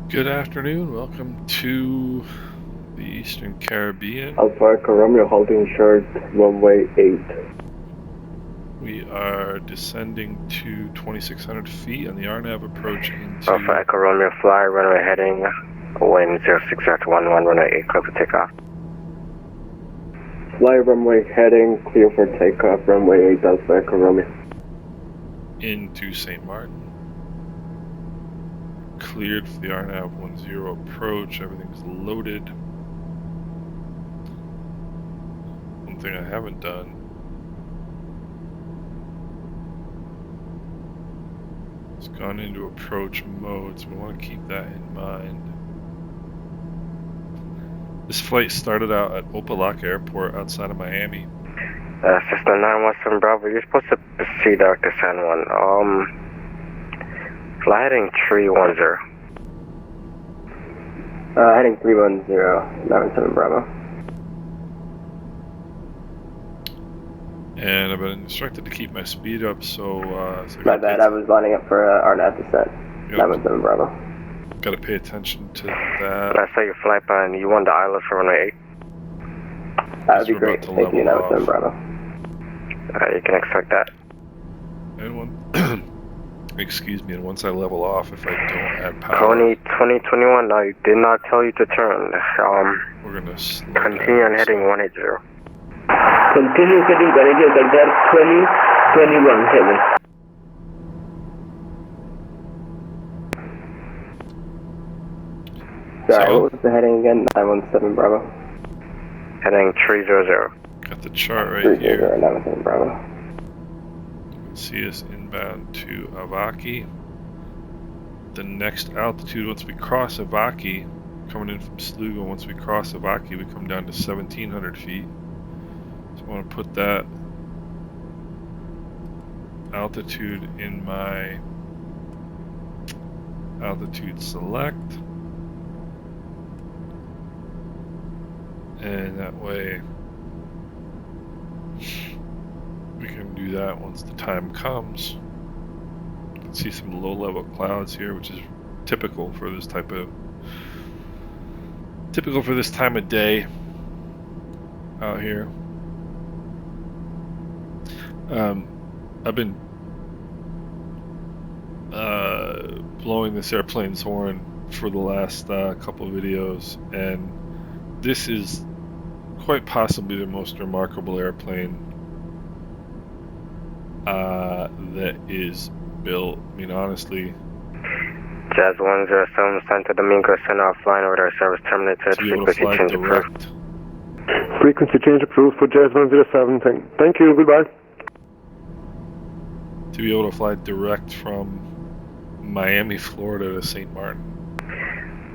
Good afternoon. Welcome to the Eastern Caribbean. Alpha Echo Romeo holding short runway 8. We are descending to 2,600 feet on the RNAV approach into... Alpha Echo Romeo fly, runway heading, wind 0611, runway 8, clear for takeoff. Fly runway heading, clear for takeoff, runway 8, Alpha Echo Romeo. Into St. Martin. Cleared for the RNAV 10 approach. Everything's loaded. One thing I haven't done is gone into approach mode, so we want to keep that in mind. This flight started out at Opa-locka Airport outside of Miami. Cessna 917 Bravo, you're supposed to proceed out to San Juan. Fly heading 310. Heading 310, 97 Bravo. And I've been instructed to keep my speed up, so... My bad, I was lining up for RNAV descent. Yep. 97 Bravo. Gotta pay attention to that. I saw your flight plan, you want the ILS for runway 8? That would be great. Thank you, 97 Bravo. You can expect that. And excuse me, and once I level off, if I don't add power... Coney 2021, I did not tell you to turn. We're gonna slow continue down, on heading so 180. Continue heading 180, Delta 2021 heading. Sorry, So? what was the heading again? 917 Bravo. Heading 300. Got the chart right 300, here. 97 Bravo. You can see us inbound to Avaki. The next altitude, once we cross Avaki, coming in from Slugo, once we cross Avaki, we come down to 1,700 feet. So I want to put that altitude in my altitude select. And that way we can do that once the time comes. You can see some low-level clouds here, which is typical for this time of day out here. I've been blowing this airplane's horn for the last couple of videos, and this is quite possibly the most remarkable airplane that is built. I mean, honestly, Jazz 107, Santo Domingo, send off flying order, service terminated, to be able to frequency fly change approved. direct. Frequency change approved for Jazz 107. Thank you, goodbye. To be able to fly direct from Miami, Florida to St. Martin.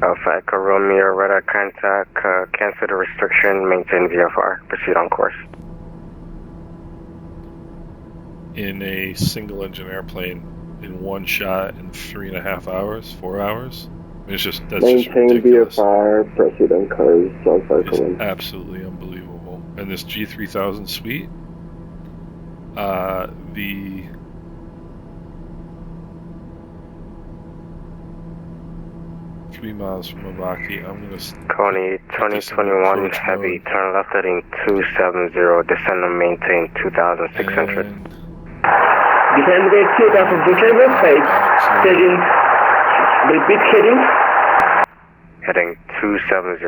Alpha Echo Romeo, radar contact, cancel the restriction, maintain VFR, proceed on course. In a single engine airplane in one shot in 3.5 hours, 4 hours. I mean, that's just Maintain ridiculous. VFR, proceed on course, Alpha Echo It's 1. absolutely unbelievable. And this G3000 suite, the 3 miles from Avaki, I'm gonna Coney 2021, heavy, turn left heading 270, descend and maintain 2,600. and Descend rate takeoff of declared website. Heading. Repeat heading. Heading 270.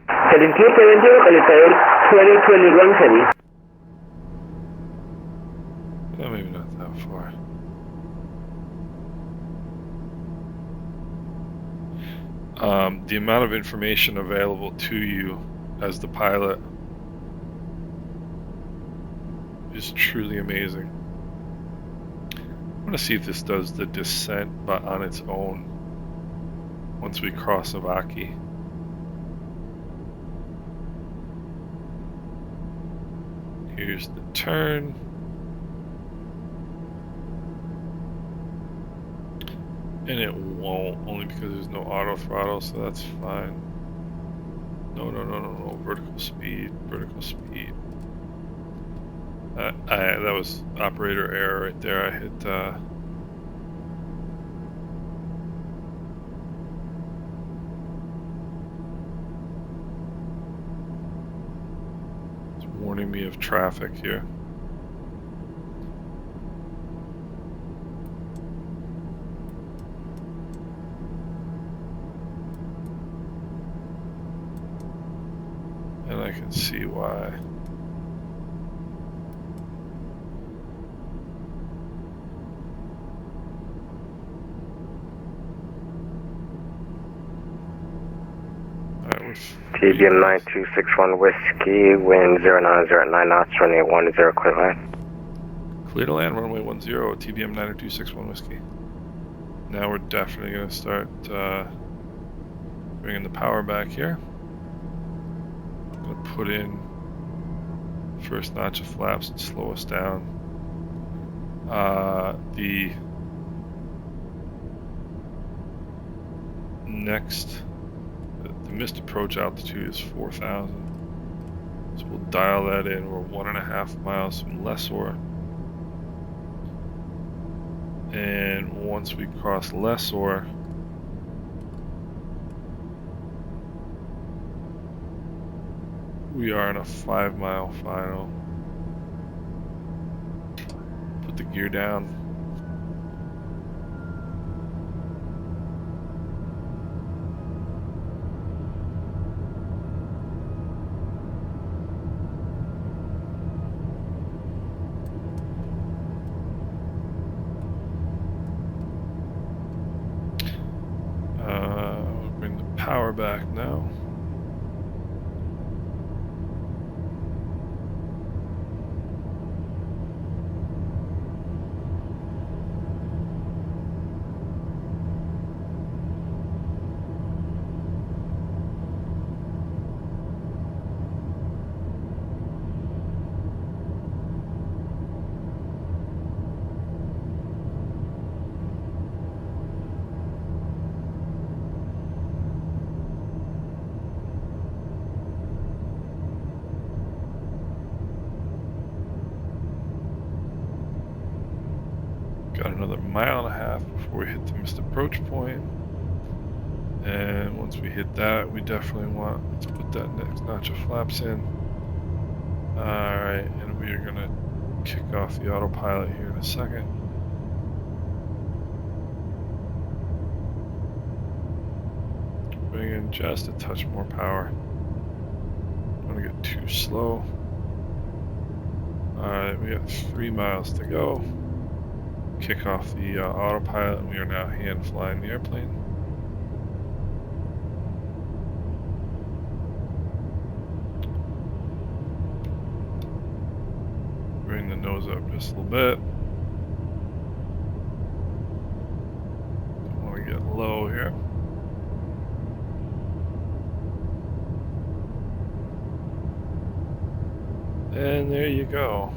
Heading 270, qualifier 2021 heading. well, maybe not that far. The amount of information available to you as the pilot is truly amazing. I want to see if this does the descent, but on its own once we cross Avaki. Here's the turn. And it won't, only because there's no auto throttle, so that's fine. No, vertical speed. That was operator error right there. I hit warning me of traffic here. And I can see why. TBM 9261 Whiskey, wind 0909 knots, runway 10, clear to land. Clear to land, runway 10, TBM 9261 Whiskey. Now we're definitely going to start bringing the power back here. I'm going to put in first notch of flaps and slow us down. The next, the missed approach altitude is 4,000. So we'll dial that in. We're 1.5 miles from Lessor. And once we cross Lessor, we are in a 5-mile final. Put the gear down. We'll bring the power back now. Got another 1.5 miles before we hit the missed approach point. And once we hit that, we definitely want, let's put that next notch of flaps in. Alright, and we are going to kick off the autopilot here in a second. Bring in just a touch more power. Don't want to get too slow. Alright, we got 3 miles to go. Kick off the autopilot, and we are now hand flying the airplane. Bring the nose up just a little bit. Don't want to get low here. And there you go.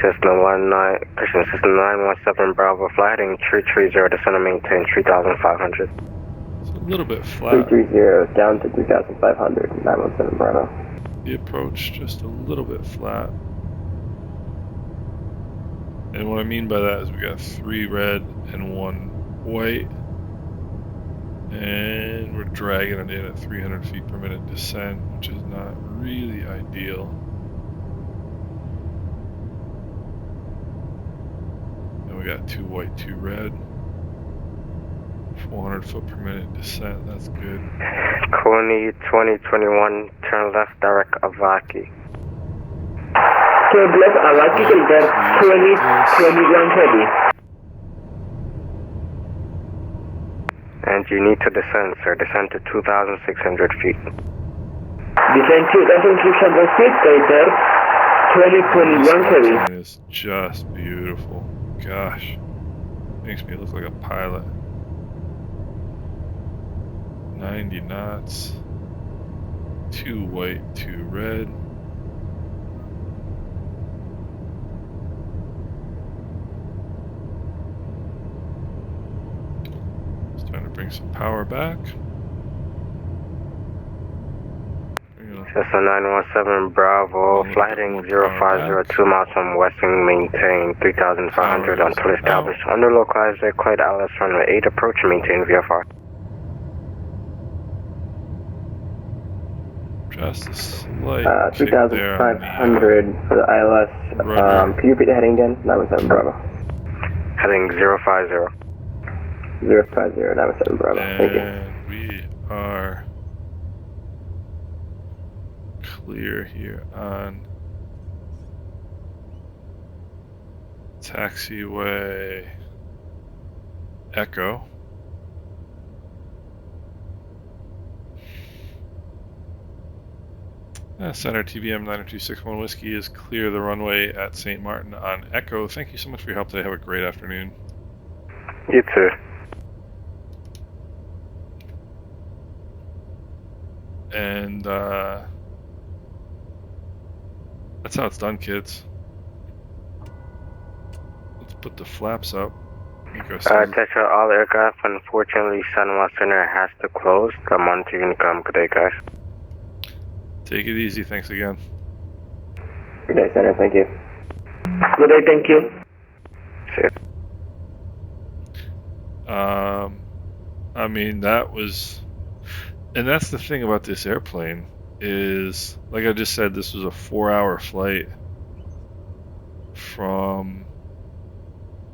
System 917 Bravo, fly heading 330, descend and maintain 3,500. It's a little bit flat. 330, down to 3,500, 917 Bravo. The approach just a little bit flat. And what I mean by that is we got 3 red and 1 white. And we're dragging it in at 300 feet per minute descent, which is not really ideal. And we got 2 white, 2 red. 400 foot per minute descent, that's good. Coney 2021, turn left, direct Avaki. Turn left, Avaki, Delta 2021 heavy. And you need to descend, sir. Descend to 2,600 feet. Descend 2,600 feet, Delta 2021 heavy. It's just beautiful. Gosh, makes me look like a pilot. 90 knots. 2 white, 2 red. Just trying to bring some power back. Bring the Cessna 917 Bravo, flight heading 0502 miles from Westing, maintain 3,500 until established. Under localized Clyde Alice runway 8, approach and maintain VFR. Just a slight 3,500 for the ILS. Can you repeat the heading again? 917 Bravo. Heading 050. 050, 917 Bravo. Thank you. And we are clear here on taxiway Echo. Center TBM 90261 Whiskey is clear the runway at St. Martin on Echo. Thank you so much for your help today. Have a great afternoon. You too. And that's how it's done, kids. Let's put the flaps up. Tetra, all aircraft, unfortunately, San Juan Center has to close. The monitoring come. Good day, guys. Take it easy. Thanks again. Good day, Center. Thank you. Good day, thank you. See you. I mean, that was... And that's the thing about this airplane is, like I just said, this was a 4-hour flight from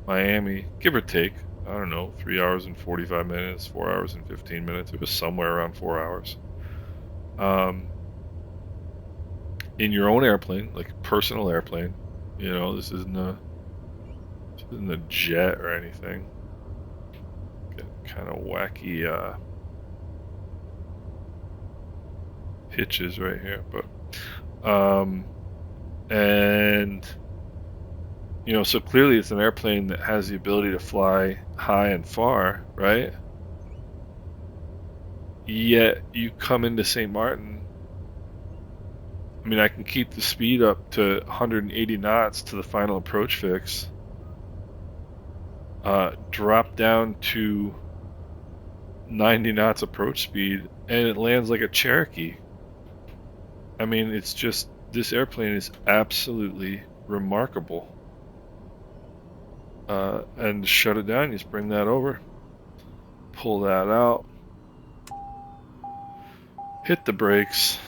Miami, give or take. I don't know, 3 hours and 45 minutes, 4 hours and 15 minutes. It was somewhere around 4 hours. In your own airplane, like a personal airplane, you know, this isn't a jet or anything. Get kind of wacky hitches right here, but and you know, so clearly it's an airplane that has the ability to fly high and far, right? Yet you come into St. Martin. I mean, I can keep the speed up to 180 knots to the final approach fix, drop down to 90 knots approach speed, and it lands like a Cherokee. I mean, it's just, this airplane is absolutely remarkable. And to shut it down, you just bring that over, pull that out, hit the brakes.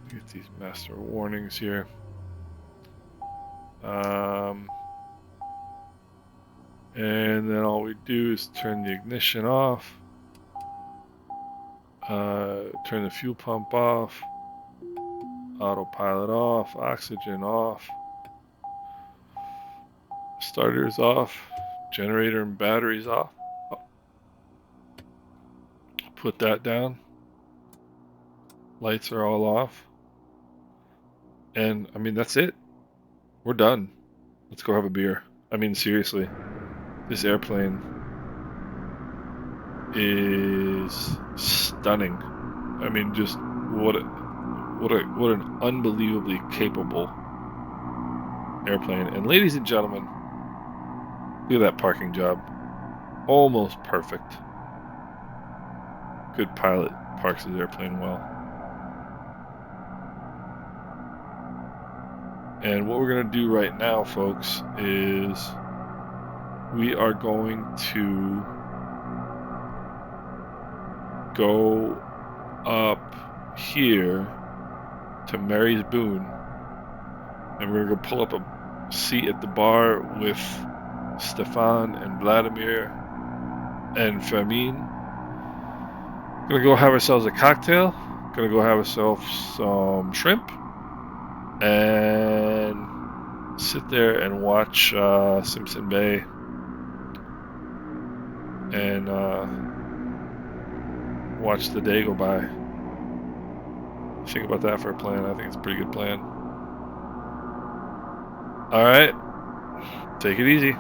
Get these master warnings here. And then all we do is turn the ignition off, turn the fuel pump off, autopilot off, oxygen off, starters off, generator and batteries off. Put that down. Lights are all off. And I mean, that's it. We're done. Let's go have a beer. I mean, seriously, this airplane is stunning. I mean, just what an unbelievably capable airplane. And ladies and gentlemen, look at that parking job. Almost perfect. Good pilot parks his airplane well. And what we're going to do right now, folks, is we are going to go up here to Mary's Boone, and we're going to pull up a seat at the bar with Stefan and Vladimir and Fermin. Gonna go have ourselves a cocktail, gonna go have ourselves some shrimp, and sit there and watch Simpson Bay and watch the day go by. Think about that for a plan. I think it's a pretty good plan. Alright, take it easy.